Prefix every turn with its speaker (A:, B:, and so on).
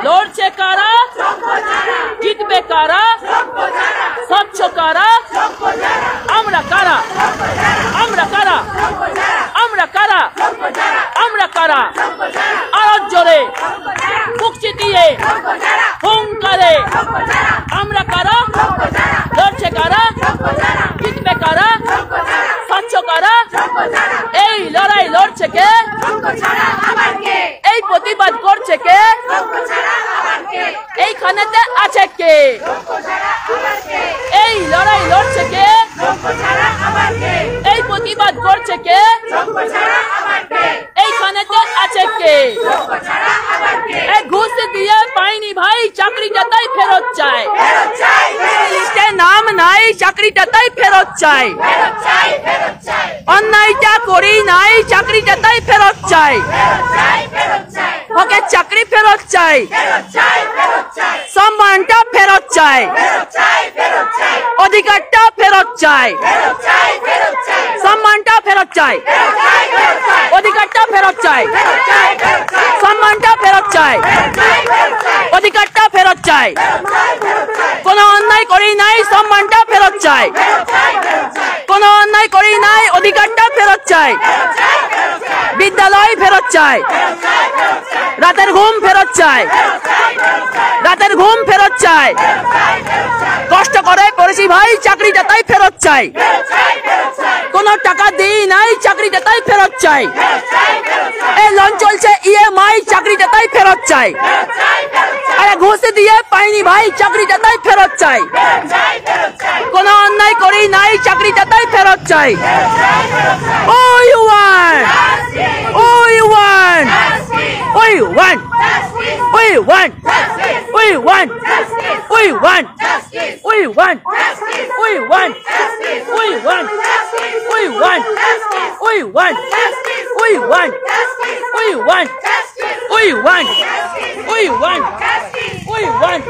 A: লড়ছে কারা জিতবে কারা স্বচ্ছ কারা আমরা কারা আমরা কারা আমরা কারা আমরা কারা আরো জোরে মুক্তি দিয়ে হুঙ্কারে আমরা কারা লড়ছে কারা জিতবে কারা স্বচ্ছ কারা এই লড়াই লড়ছে কে এই প্রতিবাদ করছে কে এইখানেতে আছে কে এই লড়াই লড়ছে কে এই প্রতিবাদ করছে কে এইখানেতে আছে কে ঘুষ দিয়ে পাইনি ভাই চাকরিটা তাই ফেরত চাই নাম নাই চাকরিটা তাই ফেরত চাই অন্যায়টা করি নাই চাকরিটা তাই ফেরত চাই ওকে চাকরি ফেরত চাই সম্মানটা ফেরত চাই অধিকারটা ফেরত চাই সম্মানটা ফেরত চাই অধিকারটা ফেরত চাই সম্মানটা ফেরত চাই অধিকারটা ফেরত চাই কোনো অন্যায় করি নাই সম্মানটা ফেরত চাই কোনো অন্যায় করি নাই অধিকারটা ফেরত চাই বিদ্যালয় ফেরত চাই রাতের ঘুম ফেরত চাই রাতের ঘুম ফেরত চাই কষ্ট করে পড়েছি ভাই চাকরিটা তাই ফেরত চাই কোনো টাকা দিই নাই চাকরিটা তাই ফেরত চাই এই লোন চলছে ইএমআই চাকরিটা তাই ফেরত চাই আরে ঘুষ দিয়ে পাইনি ভাই চাকরিটা তাই ফেরত চাই কোনো অন্যায় করি নাই চাকরিটা তাই ফেরত চাই oh you want oh you want oh you want oh you want oh you want oh you want oh you want oh you want oh you want oh you want oh you want oh you want oh you want oh you want oh you want oh you want